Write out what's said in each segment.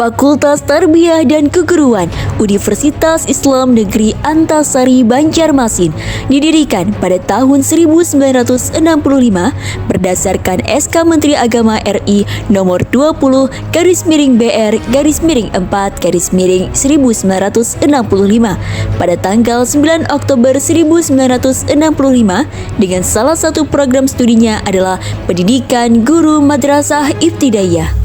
Fakultas Tarbiyah dan Keguruan Universitas Islam Negeri Antasari Banjarmasin didirikan pada tahun 1965 berdasarkan SK Menteri Agama RI nomor 20/BR/4/1965 pada tanggal 9 Oktober 1965 dengan salah satu program studinya adalah Pendidikan Guru Madrasah Ibtidaiyah.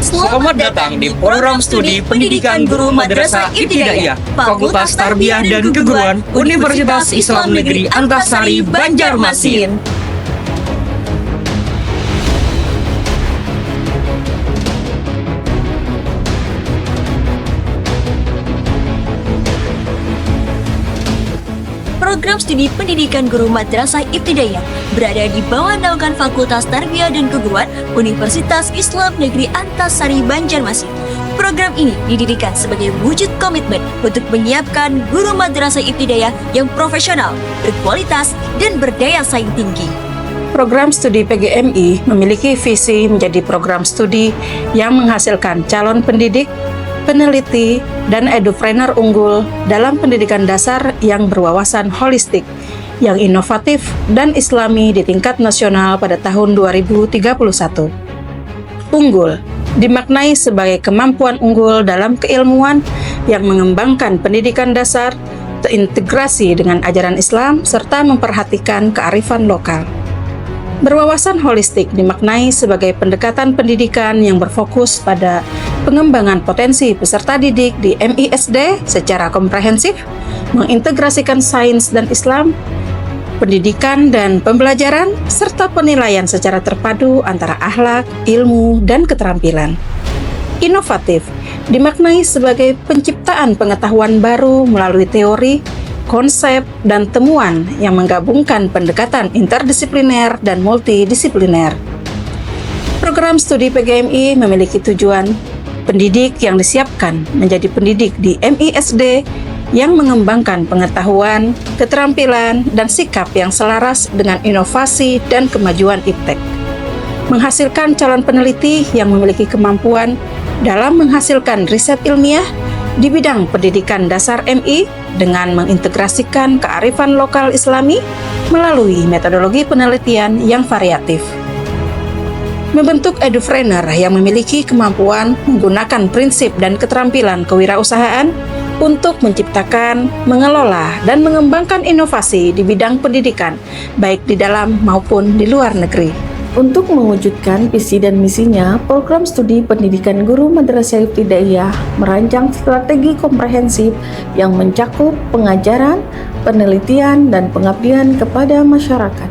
Selamat datang di program studi Pendidikan Guru Madrasah Ibtidaiyah, Fakultas Tarbiyah dan Keguruan Universitas Islam Negeri Antasari Banjarmasin. Program studi Pendidikan Guru Madrasah Ibtidaiyah berada di bawah naungan Fakultas Tarbiyah dan Keguruan Universitas Islam Negeri Antasari Banjarmasin. Program ini didirikan sebagai wujud komitmen untuk menyiapkan guru madrasah ibtidaiyah yang profesional, berkualitas, dan berdaya saing tinggi. Program studi PGMI memiliki visi menjadi program studi yang menghasilkan calon pendidik, peneliti, dan edupreneur unggul dalam pendidikan dasar yang berwawasan holistik, yang inovatif dan islami di tingkat nasional pada tahun 2031. Unggul dimaknai sebagai kemampuan unggul dalam keilmuan yang mengembangkan pendidikan dasar, terintegrasi dengan ajaran Islam, serta memperhatikan kearifan lokal. Berwawasan holistik dimaknai sebagai pendekatan pendidikan yang berfokus pada pengembangan potensi peserta didik di MISD secara komprehensif, mengintegrasikan sains dan Islam, pendidikan dan pembelajaran, serta penilaian secara terpadu antara akhlak, ilmu, dan keterampilan. Inovatif dimaknai sebagai penciptaan pengetahuan baru melalui teori, konsep, dan temuan yang menggabungkan pendekatan interdisipliner dan multidisipliner. Program studi PGMI memiliki tujuan pendidik yang disiapkan menjadi pendidik di MISD yang mengembangkan pengetahuan, keterampilan, dan sikap yang selaras dengan inovasi dan kemajuan iptek. Menghasilkan calon peneliti yang memiliki kemampuan dalam menghasilkan riset ilmiah di bidang pendidikan dasar MI dengan mengintegrasikan kearifan lokal Islami melalui metodologi penelitian yang variatif. Membentuk edupreneur yang memiliki kemampuan menggunakan prinsip dan keterampilan kewirausahaan untuk menciptakan, mengelola, dan mengembangkan inovasi di bidang pendidikan, baik di dalam maupun di luar negeri. Untuk mewujudkan visi dan misinya, program studi Pendidikan Guru Madrasah Ibtidaiyah merancang strategi komprehensif yang mencakup pengajaran, penelitian, dan pengabdian kepada masyarakat.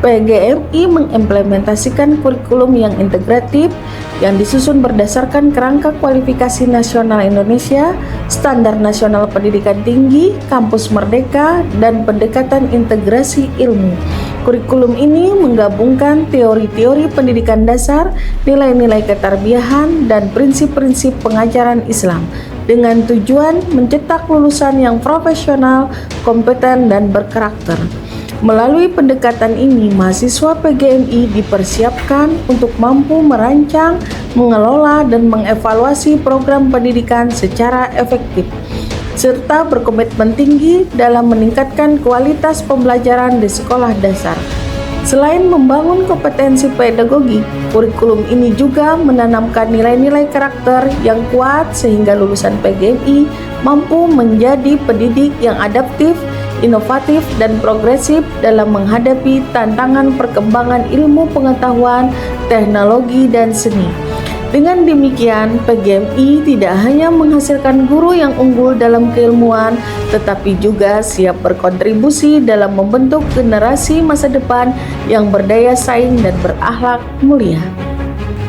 PGMI mengimplementasikan kurikulum yang integratif yang disusun berdasarkan kerangka kualifikasi nasional Indonesia, standar nasional pendidikan tinggi, kampus merdeka, dan pendekatan integrasi ilmu. Kurikulum ini menggabungkan teori-teori pendidikan dasar, nilai-nilai ketarbiahan, dan prinsip-prinsip pengajaran Islam dengan tujuan mencetak lulusan yang profesional, kompeten, dan berkarakter. Melalui pendekatan ini, mahasiswa PGMI dipersiapkan untuk mampu merancang, mengelola, dan mengevaluasi program pendidikan secara efektif, serta berkomitmen tinggi dalam meningkatkan kualitas pembelajaran di sekolah dasar. Selain membangun kompetensi pedagogi, kurikulum ini juga menanamkan nilai-nilai karakter yang kuat sehingga lulusan PGMI mampu menjadi pendidik yang adaptif, inovatif, dan progresif dalam menghadapi tantangan perkembangan ilmu pengetahuan, teknologi, dan seni. Dengan demikian, PGMI tidak hanya menghasilkan guru yang unggul dalam keilmuan, tetapi juga siap berkontribusi dalam membentuk generasi masa depan yang berdaya saing dan berakhlak mulia.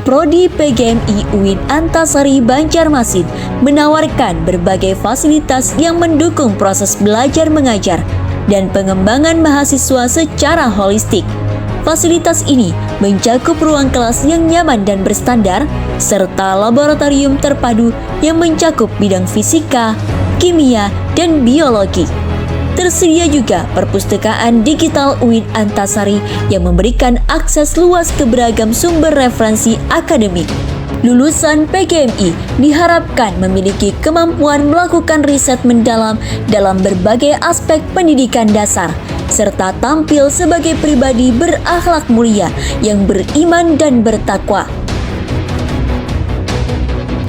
Prodi PGMI UIN Antasari Banjarmasin menawarkan berbagai fasilitas yang mendukung proses belajar mengajar dan pengembangan mahasiswa secara holistik. Fasilitas ini mencakup ruang kelas yang nyaman dan berstandar, serta laboratorium terpadu yang mencakup bidang fisika, kimia, dan biologi. Tersedia juga perpustakaan digital UIN Antasari yang memberikan akses luas ke beragam sumber referensi akademik. Lulusan PGMI diharapkan memiliki kemampuan melakukan riset mendalam dalam berbagai aspek pendidikan dasar, serta tampil sebagai pribadi berakhlak mulia yang beriman dan bertakwa.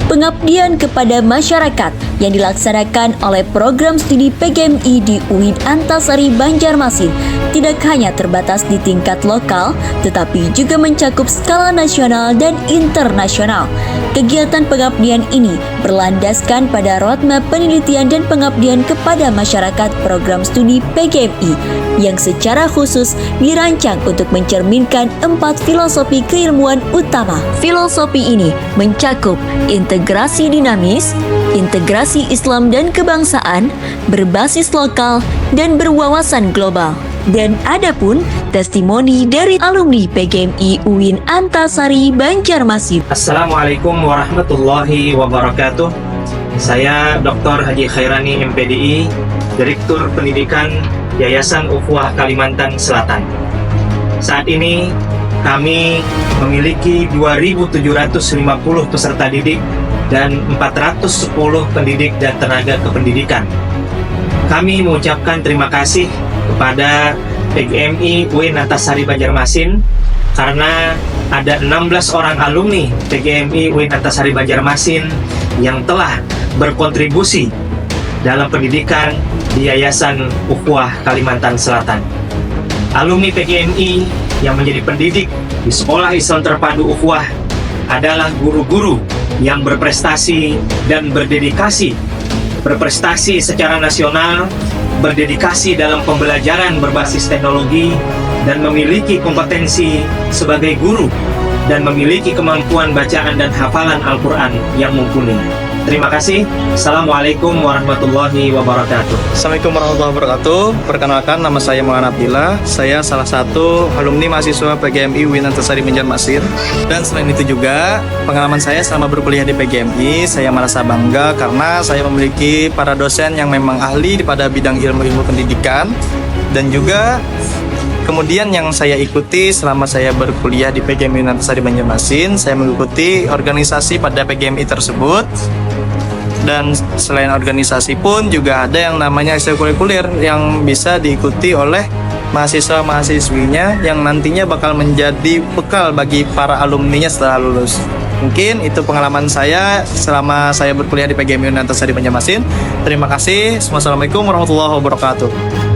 Pengabdian kepada masyarakat yang dilaksanakan oleh program studi PGMI di UIN Antasari Banjarmasin tidak hanya terbatas di tingkat lokal, tetapi juga mencakup skala nasional dan internasional. Kegiatan pengabdian ini berlandaskan pada roadmap penelitian dan pengabdian kepada masyarakat program studi PGMI yang secara khusus dirancang untuk mencerminkan 4 filosofi keilmuan utama. Filosofi ini mencakup integrasi dinamis, integrasi Islam dan kebangsaan, berbasis lokal, dan berwawasan global. Dan ada pun testimoni dari alumni PGMI UIN Antasari Banjarmasin. Assalamualaikum warahmatullahi wabarakatuh. Saya Dr. Haji Khairani MPDI, Direktur Pendidikan Yayasan Ukhuwah Kalimantan Selatan. Saat ini kami memiliki 2.750 peserta didik dan 410 pendidik dan tenaga kependidikan. Kami mengucapkan terima kasih kepada PGMI UIN Antasari Banjarmasin karena ada 16 orang alumni PGMI UIN Antasari Banjarmasin yang telah berkontribusi dalam pendidikan di Yayasan Ukhuwah Kalimantan Selatan. Alumni PGMI yang menjadi pendidik di Sekolah Islam Terpadu Ukhuwah adalah guru-guru yang berprestasi dan berprestasi secara nasional, berdedikasi dalam pembelajaran berbasis teknologi, dan memiliki kompetensi sebagai guru, dan memiliki kemampuan bacaan dan hafalan Al-Quran yang mumpuni. Terima kasih. Assalamualaikum warahmatullahi wabarakatuh. Assalamualaikum warahmatullahi wabarakatuh. Perkenalkan, nama saya Maulana Abdillah. Saya salah satu alumni mahasiswa PGMI UIN Antasari Banjarmasin. Dan selain itu juga, pengalaman saya selama berkuliah di PGMI, saya merasa bangga karena saya memiliki para dosen yang memang ahli pada bidang ilmu-ilmu pendidikan. Dan juga kemudian yang saya ikuti selama saya berkuliah di PGMI UIN Antasari Banjarmasin, saya mengikuti organisasi pada PGMI tersebut. Dan selain organisasi pun juga ada yang namanya ekstrakurikuler yang bisa diikuti oleh mahasiswa-mahasiswinya yang nantinya bakal menjadi bekal bagi para alumninya setelah lulus. Mungkin itu pengalaman saya selama saya berkuliah di PGMI UIN Antasari Banjarmasin. Terima kasih. Wassalamualaikum warahmatullahi wabarakatuh.